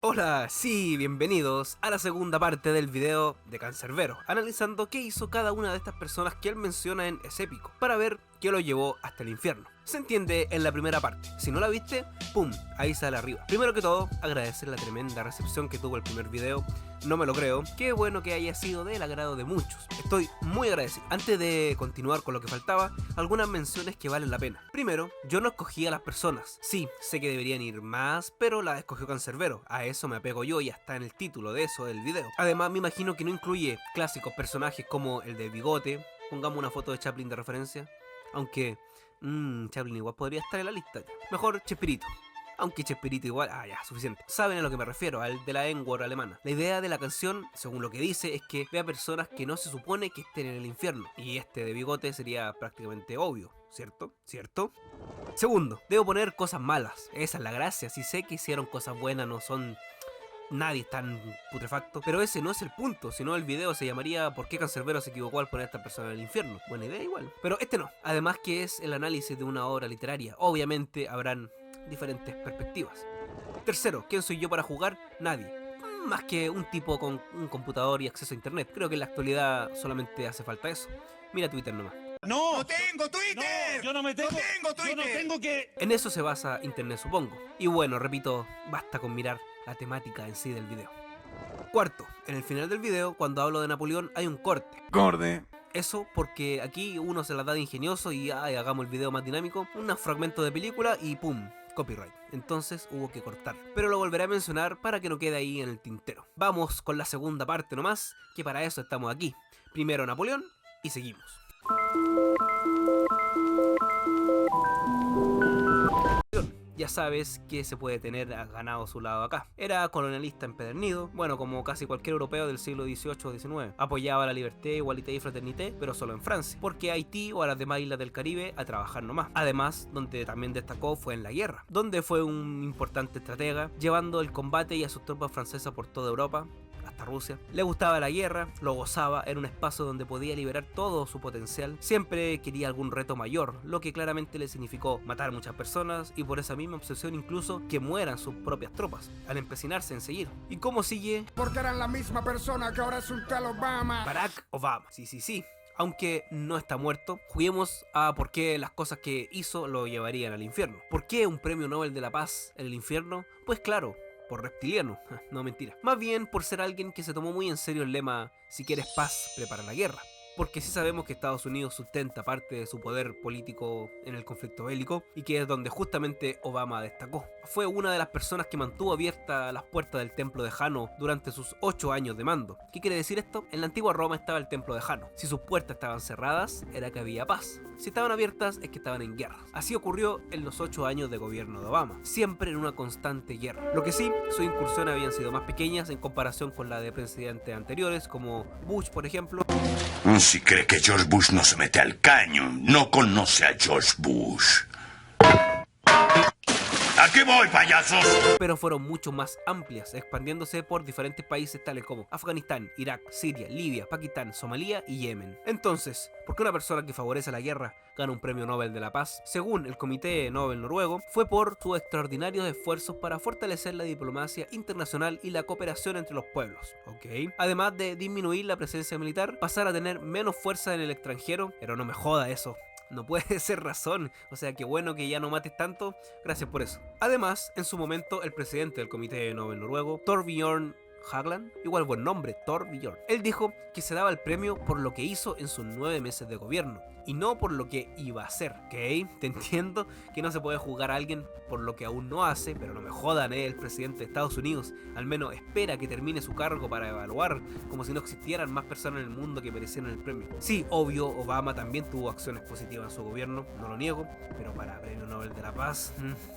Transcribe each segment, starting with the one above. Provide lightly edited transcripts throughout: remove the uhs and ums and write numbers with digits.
Hola, sí, bienvenidos a la segunda parte del video de Cancerbero, analizando qué hizo cada una de estas personas que él menciona en Es Épico, para ver qué lo llevó hasta el infierno. Se entiende en la primera parte, si no la viste, ¡pum!, ahí sale arriba. Primero que todo, agradecer la tremenda recepción que tuvo el primer video, no me lo creo, qué bueno que haya sido del agrado de muchos, estoy muy agradecido. Antes de continuar con lo que faltaba, algunas menciones que valen la pena. Primero, yo no escogí a las personas, sí, sé que deberían ir más, pero las escogió Cancerbero, a eso me apego yo y hasta en el título de eso del video. Además, me imagino que no incluye clásicos personajes como el de Bigote, pongamos una foto de Chaplin de referencia, aunque Chaplin igual podría estar en la lista. Mejor Chespirito. Aunque Chespirito igual, ya, suficiente. Saben a lo que me refiero, al de la N-word alemana. La idea de la canción, según lo que dice, es que vea personas que no se supone que estén en el infierno. Y este de Bigote sería prácticamente obvio, ¿cierto? ¿Cierto? Segundo, debo poner cosas malas. Esa es la gracia. Si sé que hicieron cosas buenas, no son... Nadie es tan putrefacto, pero ese no es el punto, sino el video se llamaría ¿Por qué Cancerbero se equivocó al poner a esta persona en el infierno? Buena idea igual, pero este no. Además que es el análisis de una obra literaria, obviamente habrán diferentes perspectivas. Tercero, ¿quién soy yo para jugar? Nadie. Más que un tipo con un computador y acceso a internet. Creo que en la actualidad solamente hace falta eso. Mira Twitter nomás. ¡No tengo Twitter! No, yo no me tengo, ¡No tengo Twitter! Yo no tengo que... En eso se basa internet, supongo. Y bueno, repito, basta con mirar la temática en sí del video. Cuarto, en el final del video, cuando hablo de Napoleón, hay un corte. Gorde. Eso porque aquí uno se la da de ingenioso y hagamos el video más dinámico, un fragmento de película y ¡pum!, copyright. Entonces hubo que cortar. Pero lo volveré a mencionar para que no quede ahí en el tintero. Vamos con la segunda parte nomás, que para eso estamos aquí. Primero Napoleón y seguimos. Ya sabes que se puede tener ganado su lado acá. Era colonialista empedernido, bueno, como casi cualquier europeo del siglo XVIII o XIX. Apoyaba la liberté, igualité y fraternité, pero solo en Francia, porque Haití o a las demás islas del Caribe a trabajar nomás. Además, donde también destacó fue en la guerra, donde fue un importante estratega, llevando el combate y a sus tropas francesas por toda Europa, hasta Rusia. Le gustaba la guerra, lo gozaba, era un espacio donde podía liberar todo su potencial. Siempre quería algún reto mayor, lo que claramente le significó matar muchas personas y por esa misma obsesión incluso que mueran sus propias tropas, al empecinarse en seguir. ¿Y cómo sigue? Porque eran la misma persona que ahora es un tal Obama. Barack Obama. Sí. Aunque no está muerto, juguemos a por qué las cosas que hizo lo llevarían al infierno. ¿Por qué un premio Nobel de la Paz en el infierno? Pues claro, por reptiliano, no mentira. Más bien por ser alguien que se tomó muy en serio el lema si quieres paz, prepara la guerra. Porque sí sabemos que Estados Unidos sustenta parte de su poder político en el conflicto bélico y que es donde justamente Obama destacó. Fue una de las personas que mantuvo abiertas las puertas del templo de Jano durante sus 8 años de mando. ¿Qué quiere decir esto? En la antigua Roma estaba el templo de Jano. Si sus puertas estaban cerradas, era que había paz. Si estaban abiertas, es que estaban en guerra. Así ocurrió en los 8 años de gobierno de Obama, siempre en una constante guerra. Lo que sí, sus incursiones habían sido más pequeñas en comparación con la de presidentes anteriores, como Bush, por ejemplo. Si cree que George Bush no se mete al caño, no conoce a George Bush. ¡Aquí voy, payasos! Pero fueron mucho más amplias, expandiéndose por diferentes países tales como Afganistán, Irak, Siria, Libia, Pakistán, Somalia y Yemen. Entonces, ¿por qué una persona que favorece la guerra gana un premio Nobel de la Paz? Según el Comité Nobel noruego, fue por sus extraordinarios esfuerzos para fortalecer la diplomacia internacional y la cooperación entre los pueblos. Además de disminuir la presencia militar, pasar a tener menos fuerza en el extranjero, pero no me joda eso. No puede ser razón, o sea, qué bueno que ya no mates tanto, gracias por eso. Además, en su momento, el presidente del Comité Nobel noruego, Thorbjørn Jagland, igual buen nombre, Thorbjørn, él dijo que se daba el premio por lo que hizo en sus 9 meses de gobierno, y no por lo que iba a hacer, ¿ok? Te entiendo que no se puede juzgar a alguien por lo que aún no hace, pero no me jodan, el presidente de Estados Unidos al menos espera que termine su cargo para evaluar, como si no existieran más personas en el mundo que merecieran el premio. Sí, obvio, Obama también tuvo acciones positivas en su gobierno, no lo niego, pero para premio Nobel de la Paz,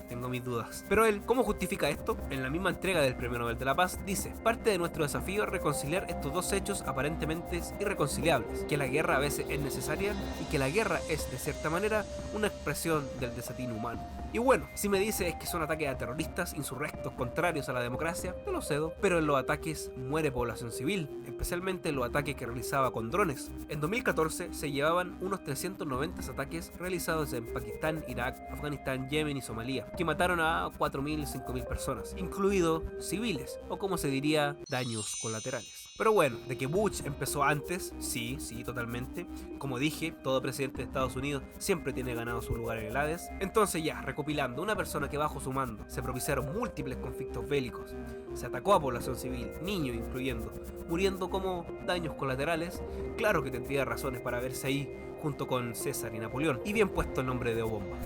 tengo mis dudas. Pero él, ¿cómo justifica esto? En la misma entrega del premio Nobel de la Paz dice: parte de nuestro desafío es reconciliar estos dos hechos aparentemente irreconciliables, que la guerra a veces es necesaria y que que la guerra es, de cierta manera, una expresión del desatino humano. Y bueno, si me dices que son ataques a terroristas, insurrectos, contrarios a la democracia, te lo cedo, pero en los ataques muere población civil, especialmente en los ataques que realizaba con drones. En 2014 se llevaban unos 390 ataques realizados en Pakistán, Irak, Afganistán, Yemen y Somalia, que mataron a 4.000, 5.000 personas, incluidos civiles, o como se diría, daños colaterales. Pero bueno, de que Bush empezó antes, sí, totalmente. Como dije, todo presidente de Estados Unidos siempre tiene ganado su lugar en el Hades. Entonces ya, recopilando, una persona que bajo su mando se propiciaron múltiples conflictos bélicos, se atacó a población civil, niños incluyendo, muriendo como daños colaterales, claro que tendría razones para verse ahí junto con César y Napoleón. Y bien puesto el nombre de bomba.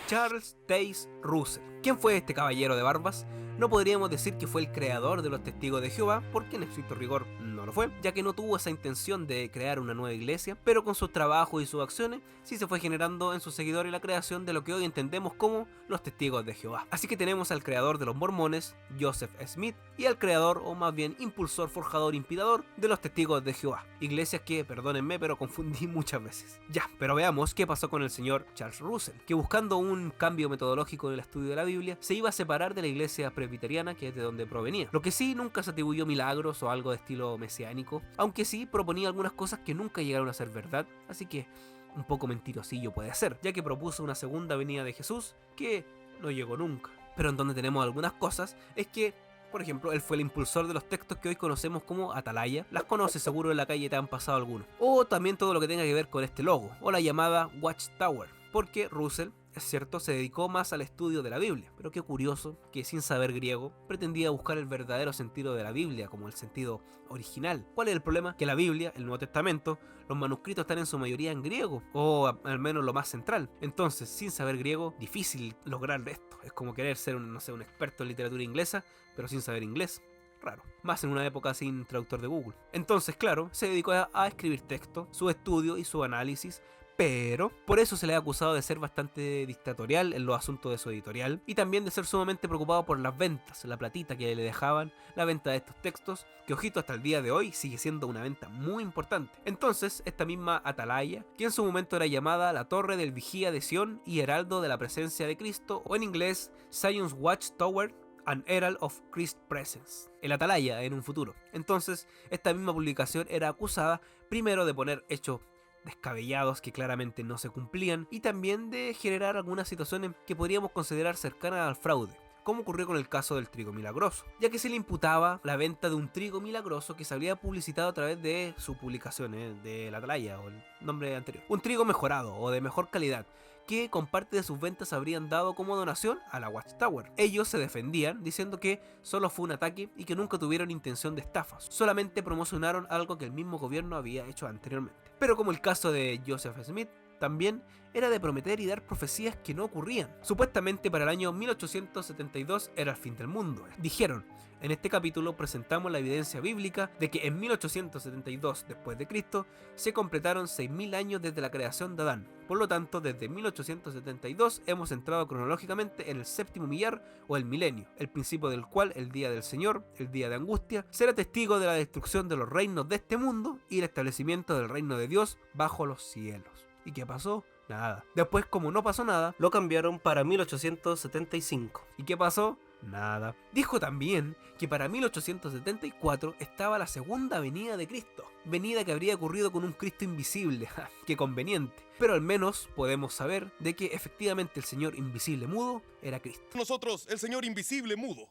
Charles Taze Russell. ¿Quién fue este caballero de barbas? No podríamos decir que fue el creador de los Testigos de Jehová, porque en estricto rigor no lo fue, ya que no tuvo esa intención de crear una nueva iglesia, pero con sus trabajos y sus acciones sí se fue generando en sus seguidores la creación de lo que hoy entendemos como los Testigos de Jehová. Así que tenemos al creador de los mormones, Joseph Smith, y al creador, o más bien impulsor, forjador, inspirador de los Testigos de Jehová. Iglesias que, perdónenme, pero confundí muchas veces. Ya, pero veamos qué pasó con el señor Charles Russell, que buscando un cambio metodológico en el estudio de la Biblia, se iba a separar de la iglesia presbiteriana, que es de donde provenía. Lo que sí, nunca se atribuyó milagros o algo de estilo mesiánico, aunque sí proponía algunas cosas que nunca llegaron a ser verdad, así que un poco mentirosillo puede ser, ya que propuso una segunda venida de Jesús que no llegó nunca. Pero en donde tenemos algunas cosas es que, por ejemplo, él fue el impulsor de los textos que hoy conocemos como Atalaya. Las conoces seguro, en la calle te han pasado algunos. O también todo lo que tenga que ver con este logo, o la llamada Watchtower, porque Russell, es cierto, se dedicó más al estudio de la Biblia, pero qué curioso que sin saber griego pretendía buscar el verdadero sentido de la Biblia como el sentido original. ¿Cuál es el problema? Que la Biblia, el Nuevo Testamento, los manuscritos están en su mayoría en griego, o al menos lo más central. Entonces, sin saber griego, difícil lograr esto. Es como querer ser un experto en literatura inglesa, pero sin saber inglés. Raro, más en una época sin traductor de Google. Entonces, claro, se dedicó a escribir texto, su estudio y su análisis, pero por eso se le ha acusado de ser bastante dictatorial en los asuntos de su editorial y también de ser sumamente preocupado por las ventas, la platita que le dejaban, la venta de estos textos, que ojito hasta el día de hoy sigue siendo una venta muy importante. Entonces, esta misma Atalaya, que en su momento era llamada la Torre del Vigía de Sion y Heraldo de la Presencia de Cristo, o en inglés Zion's Watchtower, An Herald of Christ's Presence, el Atalaya en un futuro. Entonces, esta misma publicación era acusada primero de poner hechos descabellados que claramente no se cumplían y también de generar algunas situaciones que podríamos considerar cercanas al fraude, como ocurrió con el caso del trigo milagroso, ya que se le imputaba la venta de un trigo milagroso que se había publicitado a través de su publicación, de la Atalaya o el nombre anterior. Un trigo mejorado o de mejor calidad, que con parte de sus ventas habrían dado como donación a la Watchtower. Ellos se defendían diciendo que solo fue un ataque y que nunca tuvieron intención de estafas, solamente promocionaron algo que el mismo gobierno había hecho anteriormente. Pero como el caso de Joseph Smith, también era de prometer y dar profecías que no ocurrían. Supuestamente para el año 1872 era el fin del mundo. Dijeron: en este capítulo presentamos la evidencia bíblica de que en 1872 después de Cristo se completaron 6.000 años desde la creación de Adán. Por lo tanto, desde 1872 hemos entrado cronológicamente en el séptimo millar o el milenio, el principio del cual el día del Señor, el día de angustia, será testigo de la destrucción de los reinos de este mundo y el establecimiento del reino de Dios bajo los cielos. ¿Y qué pasó? Nada. Después, como no pasó nada, lo cambiaron para 1875. ¿Y qué pasó? Nada. Dijo también que para 1874 estaba la segunda venida de Cristo. Venida que habría ocurrido con un Cristo invisible. ¡Qué conveniente! Pero al menos podemos saber de que efectivamente el Señor Invisible Mudo era Cristo. Nosotros, el Señor Invisible Mudo.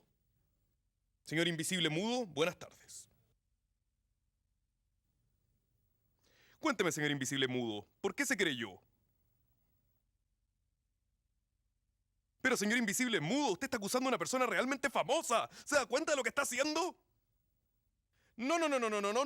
Señor Invisible Mudo, buenas tardes. Cuénteme, señor Invisible Mudo, ¿por qué se creyó? Pero, señor Invisible Mudo, usted está acusando a una persona realmente famosa. ¿Se da cuenta de lo que está haciendo? No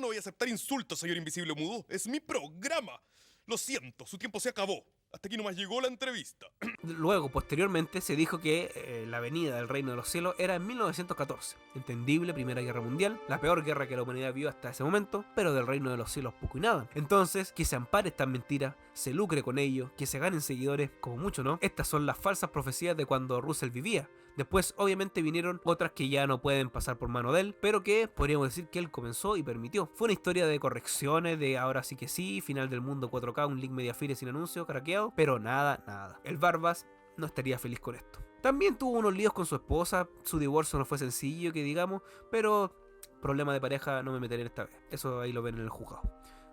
voy a aceptar insultos, señor Invisible Mudo. Es mi programa. Lo siento, su tiempo se acabó. Hasta aquí nomás llegó la entrevista. Luego, posteriormente, se dijo que la venida del reino de los cielos era en 1914. Entendible, Primera Guerra Mundial, la peor guerra que la humanidad vio hasta ese momento, pero del reino de los cielos poco y nada. Entonces, que se ampare estas mentiras, se lucre con ello, que se ganen seguidores, como mucho, ¿no? Estas son las falsas profecías de cuando Russell vivía, Después obviamente vinieron otras que ya no pueden pasar por mano de él, pero que podríamos decir que él comenzó y permitió. Fue una historia de correcciones, de ahora sí que sí, final del mundo 4K, un link Mediafire sin anuncio, craqueado, pero nada. El Barbas no estaría feliz con esto. También tuvo unos líos con su esposa, su divorcio no fue sencillo, que digamos, pero problema de pareja no me meteré en esta vez. Eso ahí lo ven en el juzgado.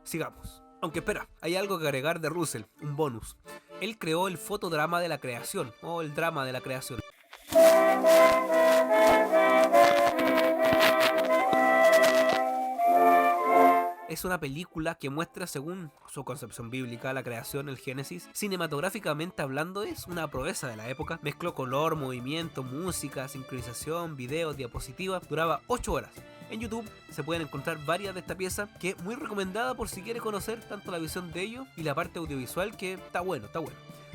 Sigamos. Aunque espera, hay algo que agregar de Russell, un bonus. Él creó el fotodrama de la creación, o el drama de la creación. Es una película que muestra, según su concepción bíblica, la creación, el Génesis. Cinematográficamente hablando, es una proeza de la época. Mezcló color, movimiento, música, sincronización, video, diapositiva. Duraba 8 horas. En YouTube se pueden encontrar varias de esta pieza, que es muy recomendada por si quieres conocer tanto la visión de ellos y la parte audiovisual, que está bueno.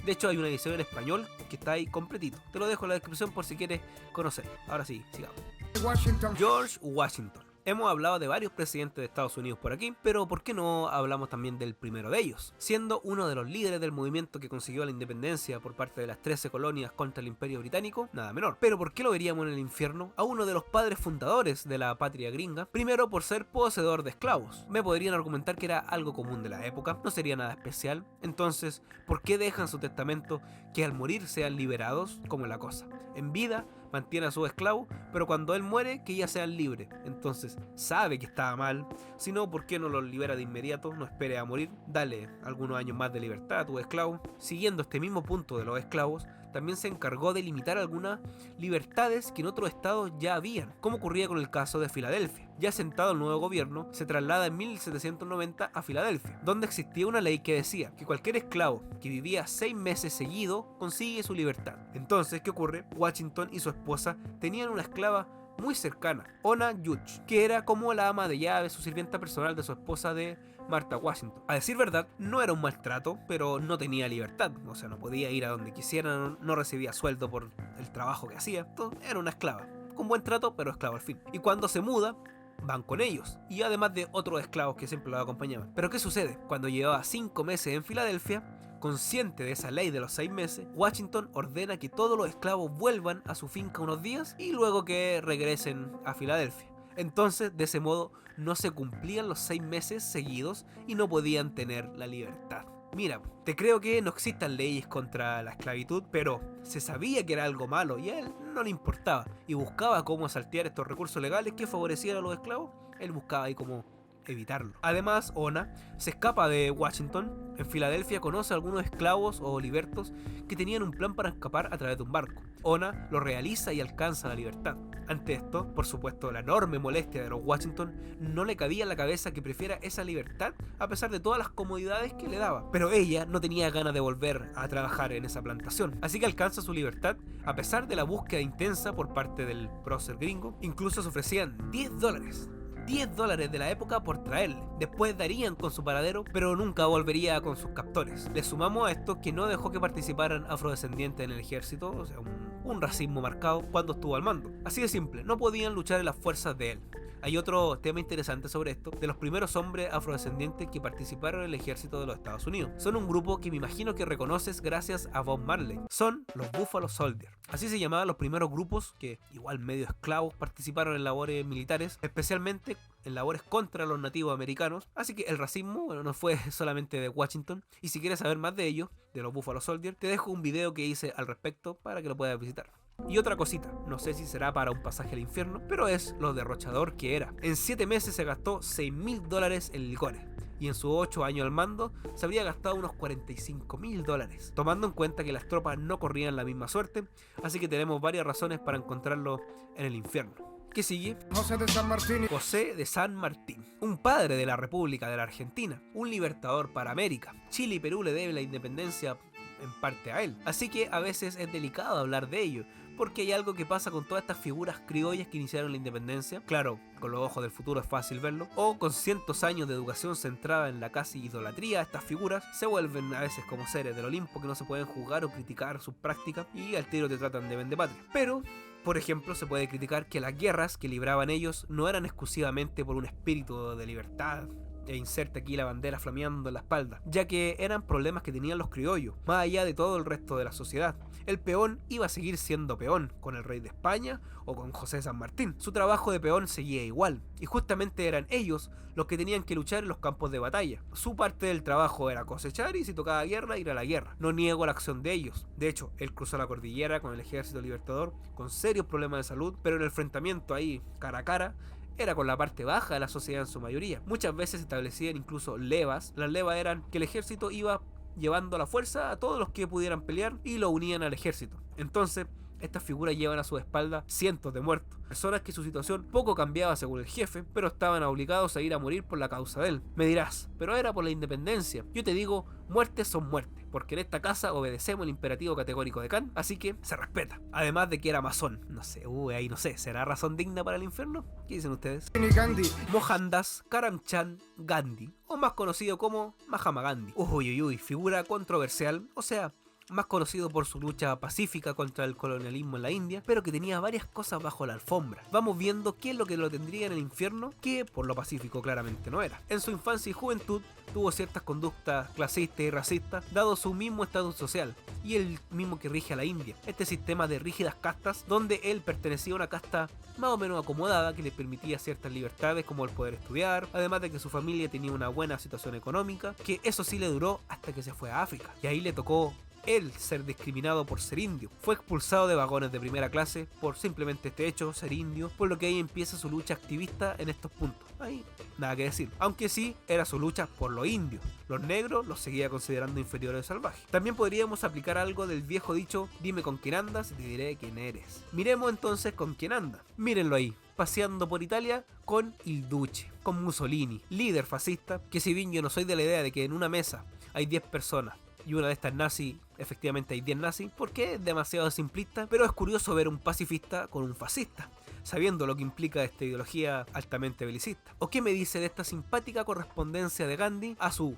De hecho hay una edición en español que está ahí completito. Te lo dejo en la descripción por si quieres conocer. Ahora sí, sigamos. Washington. George Washington. Hemos hablado de varios presidentes de Estados Unidos por aquí, pero ¿por qué no hablamos también del primero de ellos? Siendo uno de los líderes del movimiento que consiguió la independencia por parte de las 13 colonias contra el Imperio Británico, nada menor. Pero ¿por qué lo veríamos en el infierno? A uno de los padres fundadores de la patria gringa, primero por ser poseedor de esclavos. Me podrían argumentar que era algo común de la época, no sería nada especial. Entonces, ¿por qué dejan su testamento que al morir sean liberados? Como la cosa. En vida mantiene a sus esclavos, pero cuando él muere, que ya sean libres. Entonces, sabe que estaba mal. Si no, ¿por qué no los libera de inmediato? No espere a morir. Dale algunos años más de libertad a tu esclavo. Siguiendo este mismo punto de los esclavos, también se encargó de limitar algunas libertades que en otros estados ya habían, como ocurría con el caso de Filadelfia. Ya sentado el nuevo gobierno, se traslada en 1790 a Filadelfia, donde existía una ley que decía que cualquier esclavo que vivía 6 meses seguido consigue su libertad. Entonces, ¿qué ocurre? Washington y su esposa tenían una esclava muy cercana, Ona Judge, que era como la ama de llaves, su sirvienta personal de su esposa de Martha Washington. A decir verdad, no era un maltrato, pero no tenía libertad, o sea, no podía ir a donde quisiera, no recibía sueldo por el trabajo que hacía, entonces, era una esclava, con buen trato, pero esclava al fin. Y cuando se muda, van con ellos, y además de otros esclavos que siempre los acompañaban. Pero ¿qué sucede? Cuando llevaba 5 meses en Filadelfia, consciente de esa ley de los 6 meses, Washington ordena que todos los esclavos vuelvan a su finca unos días y luego que regresen a Filadelfia. Entonces, de ese modo, no se cumplían los 6 meses seguidos y no podían tener la libertad. Mira, te creo que no existan leyes contra la esclavitud, pero se sabía que era algo malo y a él no le importaba y buscaba cómo saltear estos recursos legales que favorecieran a los esclavos. Él buscaba ahí cómo evitarlo. Además, Ona se escapa de Washington. En Filadelfia conoce a algunos esclavos o libertos que tenían un plan para escapar a través de un barco. Ona lo realiza y alcanza la libertad. Ante esto, por supuesto, la enorme molestia de los Washington no le cabía en la cabeza que prefiera esa libertad a pesar de todas las comodidades que le daba. Pero ella no tenía ganas de volver a trabajar en esa plantación, así que alcanza su libertad a pesar de la búsqueda intensa por parte del prócer gringo. Incluso se ofrecían $10 de la época por traerle. Después darían con su paradero, pero nunca volvería con sus captores. Le sumamos a esto que no dejó que participaran afrodescendientes en el ejército, o sea, un racismo marcado cuando estuvo al mando. Así de simple, no podían luchar en las fuerzas de él. Hay otro tema interesante sobre esto, de los primeros hombres afrodescendientes que participaron en el ejército de los Estados Unidos. Son un grupo que me imagino que reconoces gracias a Bob Marley. Son los Buffalo Soldiers. Así se llamaban los primeros grupos que, igual medio esclavos, participaron en labores militares, especialmente en labores contra los nativos americanos. Así que el racismo, bueno, no fue solamente de Washington. Y si quieres saber más de ellos, de los Buffalo Soldiers, te dejo un video que hice al respecto para que lo puedas visitar. Y otra cosita, no sé si será para un pasaje al infierno, pero es lo derrochador que era. En 7 meses se gastó $6.000 en licores. Y en sus 8 años al mando se habría gastado unos $45.000, tomando en cuenta que las tropas no corrían la misma suerte, así que tenemos varias razones para encontrarlo en el infierno. ¿Qué sigue? José de San Martín. José de San Martín, un padre de la República de la Argentina, un libertador para América. Chile y Perú le deben la independencia en parte a él, así que a veces es delicado hablar de ello, porque hay algo que pasa con todas estas figuras criollas que iniciaron la independencia. Claro, con los ojos del futuro es fácil verlo, o con cientos años de educación centrada en la casi idolatría, estas figuras se vuelven a veces como seres del Olimpo que no se pueden juzgar o criticar sus prácticas y al tiro te tratan de vendepatria. Pero, por ejemplo, se puede criticar que las guerras que libraban ellos no eran exclusivamente por un espíritu de libertad e inserte aquí la bandera flameando en la espalda, ya que eran problemas que tenían los criollos, más allá de todo el resto de la sociedad. El peón iba a seguir siendo peón, con el rey de España o con José de San Martín. Su trabajo de peón seguía igual, y justamente eran ellos los que tenían que luchar en los campos de batalla. Su parte del trabajo era cosechar y si tocaba guerra, ir a la guerra. No niego la acción de ellos. De hecho, él cruzó la cordillera con el ejército libertador con serios problemas de salud, pero el enfrentamiento ahí, cara a cara, era con la parte baja de la sociedad en su mayoría. Muchas veces se establecían incluso levas. Las levas eran que el ejército iba llevando a la fuerza a todos los que pudieran pelear y lo unían al ejército. Entonces, estas figuras llevan a su espalda cientos de muertos, personas que su situación poco cambiaba según el jefe, pero estaban obligados a ir a morir por la causa de él. Me dirás, pero era por la independencia. Yo te digo, muertes son muertes, porque en esta casa obedecemos el imperativo categórico de Kant, así que se respeta. Además de que era masón. No sé, ahí no sé, ¿será razón digna para el infierno? ¿Qué dicen ustedes? Gandhi. Mohandas Karamchand Gandhi, o más conocido como Mahatma Gandhi. Uy, figura controversial, o sea, más conocido por su lucha pacífica contra el colonialismo en la India, pero que tenía varias cosas bajo la alfombra. Vamos viendo qué es lo que lo tendría en el infierno, que por lo pacífico claramente no era. En su infancia y juventud tuvo ciertas conductas clasistas y racistas, dado su mismo estatus social, y el mismo que rige a la India, este sistema de rígidas castas, donde él pertenecía a una casta más o menos acomodada que le permitía ciertas libertades como el poder estudiar, además de que su familia tenía una buena situación económica, que eso sí le duró hasta que se fue a África, y ahí le tocó él ser discriminado por ser indio. Fue expulsado de vagones de primera clase por simplemente este hecho, ser indio, por lo que ahí empieza su lucha activista en estos puntos. Ahí nada que decir, aunque sí era su lucha por los indios. Los negros los seguía considerando inferiores a salvajes. También podríamos aplicar algo del viejo dicho, dime con quién andas y te diré quién eres. Miremos entonces con quién anda. Mírenlo ahí, paseando por Italia con Il Duce, con Mussolini, líder fascista, que si bien yo no soy de la idea de que en una mesa hay 10 personas y una de estas nazi, efectivamente hay 10 nazis, porque es demasiado simplista, pero es curioso ver un pacifista con un fascista, sabiendo lo que implica esta ideología altamente belicista. ¿O qué me dice de esta simpática correspondencia de Gandhi a su,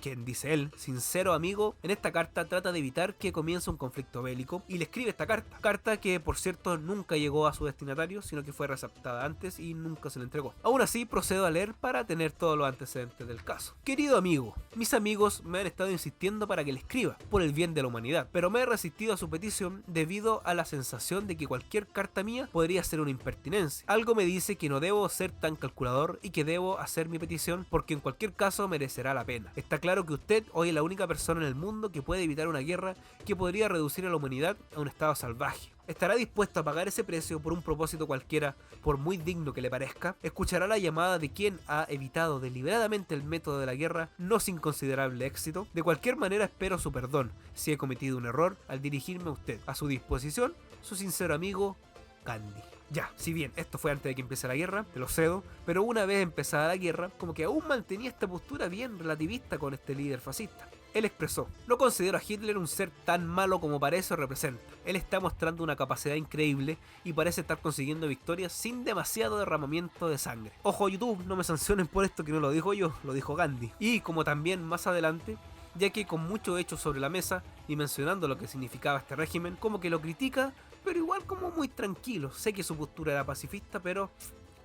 quien dice él, sincero amigo? En esta carta trata de evitar que comience un conflicto bélico y le escribe esta carta que por cierto nunca llegó a su destinatario, sino que fue receptada antes y nunca se le entregó. Aún así procedo a leer para tener todos los antecedentes del caso. Querido amigo, mis amigos me han estado insistiendo para que le escriba, por el bien de la humanidad, pero me he resistido a su petición debido a la sensación de que cualquier carta mía podría ser una impertinencia. Algo me dice que no debo ser tan calculador y que debo hacer mi petición porque en cualquier caso merecerá la pena. Está claro que usted hoy es la única persona en el mundo que puede evitar una guerra que podría reducir a la humanidad a un estado salvaje. ¿Estará dispuesto a pagar ese precio por un propósito cualquiera, por muy digno que le parezca? ¿Escuchará la llamada de quien ha evitado deliberadamente el método de la guerra, no sin considerable éxito? De cualquier manera espero su perdón si he cometido un error al dirigirme a usted. A su disposición, su sincero amigo, Gandhi. Ya, si bien esto fue antes de que empiece la guerra, te lo cedo, pero una vez empezada la guerra, como que aún mantenía esta postura bien relativista con este líder fascista. Él expresó: no considero a Hitler un ser tan malo como parece o representa. Él está mostrando una capacidad increíble y parece estar consiguiendo victorias sin demasiado derramamiento de sangre. Ojo YouTube, no me sancionen por esto que no lo dijo yo, lo dijo Gandhi. Y como también más adelante, ya que con muchos hechos sobre la mesa y mencionando lo que significaba este régimen, como que lo critica, pero igual como muy tranquilo. Sé que su postura era pacifista, pero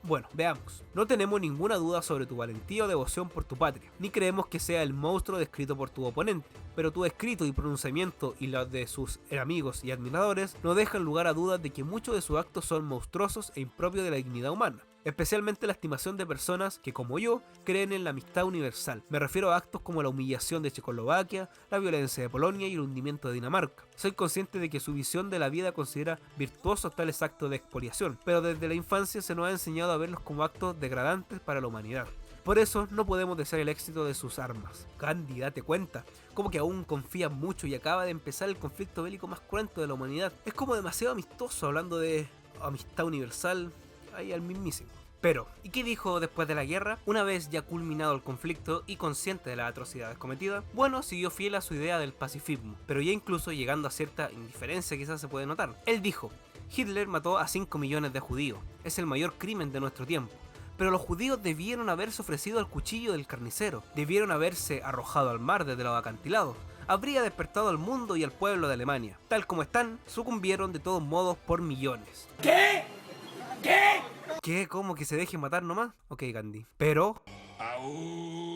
bueno, veamos. No tenemos ninguna duda sobre tu valentía o devoción por tu patria, ni creemos que sea el monstruo descrito por tu oponente, pero tu escrito y pronunciamiento y los de sus amigos y admiradores no dejan lugar a dudas de que muchos de sus actos son monstruosos e impropios de la dignidad humana. Especialmente la estimación de personas que, como yo, creen en la amistad universal. Me refiero a actos como la humillación de Checoslovaquia, la violencia de Polonia y el hundimiento de Dinamarca. Soy consciente de que su visión de la vida considera virtuosos tales actos de expoliación, pero desde la infancia se nos ha enseñado a verlos como actos degradantes para la humanidad. Por eso no podemos desear el éxito de sus armas. Gandhi, date cuenta, como que aún confía mucho y acaba de empezar el conflicto bélico más cruento de la humanidad. Es como demasiado amistoso hablando de amistad universal. Ahí al mismísimo. Pero, ¿y qué dijo después de la guerra? Una vez ya culminado el conflicto y consciente de las atrocidades cometidas, bueno, siguió fiel a su idea del pacifismo, pero ya incluso llegando a cierta indiferencia quizás se puede notar. Él dijo: Hitler mató a 5 millones de judíos, es el mayor crimen de nuestro tiempo. Pero los judíos debieron haberse ofrecido al cuchillo del carnicero, debieron haberse arrojado al mar desde los acantilados. Habría despertado al mundo y al pueblo de Alemania. Tal como están, sucumbieron de todos modos por millones. ¿Qué? ¿Qué? ¿Qué? ¿Cómo que se deje matar nomás? Ok, Gandhi. Pero... ¡Aú!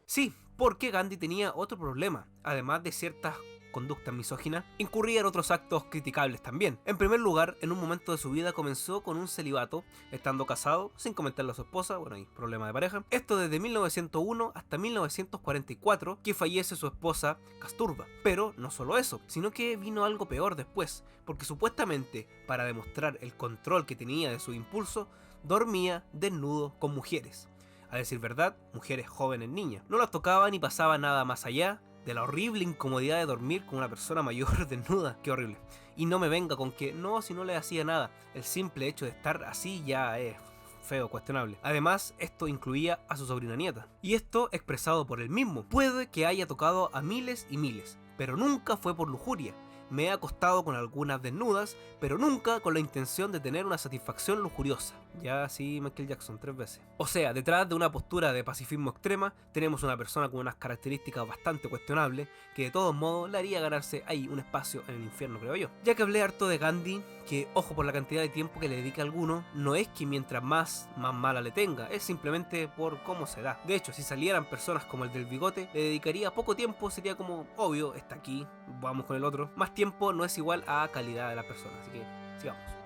Sí, porque Gandhi tenía otro problema, además de ciertas conductas misóginas, incurría en otros actos criticables también. En primer lugar, en un momento de su vida comenzó con un celibato, estando casado, sin comentarle a su esposa, bueno, hay problema de pareja. Esto desde 1901 hasta 1944, que fallece su esposa Kasturba. Pero no solo eso, sino que vino algo peor después, porque supuestamente, para demostrar el control que tenía de su impulso, dormía desnudo con mujeres. A decir verdad, mujeres jóvenes niñas. No las tocaba ni pasaba nada más allá de la horrible incomodidad de dormir con una persona mayor desnuda. Qué horrible. Y no me venga con que no, si no le hacía nada. El simple hecho de estar así ya es feo, cuestionable. Además, esto incluía a su sobrina nieta. Y esto expresado por él mismo. Puede que haya tocado a miles y miles, pero nunca fue por lujuria. Me he acostado con algunas desnudas, pero nunca con la intención de tener una satisfacción lujuriosa. Ya así Michael Jackson 3 veces. O sea, detrás de una postura de pacifismo extrema, tenemos una persona con unas características bastante cuestionables, que de todos modos le haría ganarse ahí un espacio en el infierno, creo yo. Ya que hablé harto de Gandhi, que ojo por la cantidad de tiempo que le dedica a alguno, no es que mientras más mala le tenga, es simplemente por cómo se da. De hecho, si salieran personas como el del bigote, le dedicaría poco tiempo, sería como obvio, está aquí, vamos con el otro. Más tiempo no es igual a calidad de la persona, así que sigamos.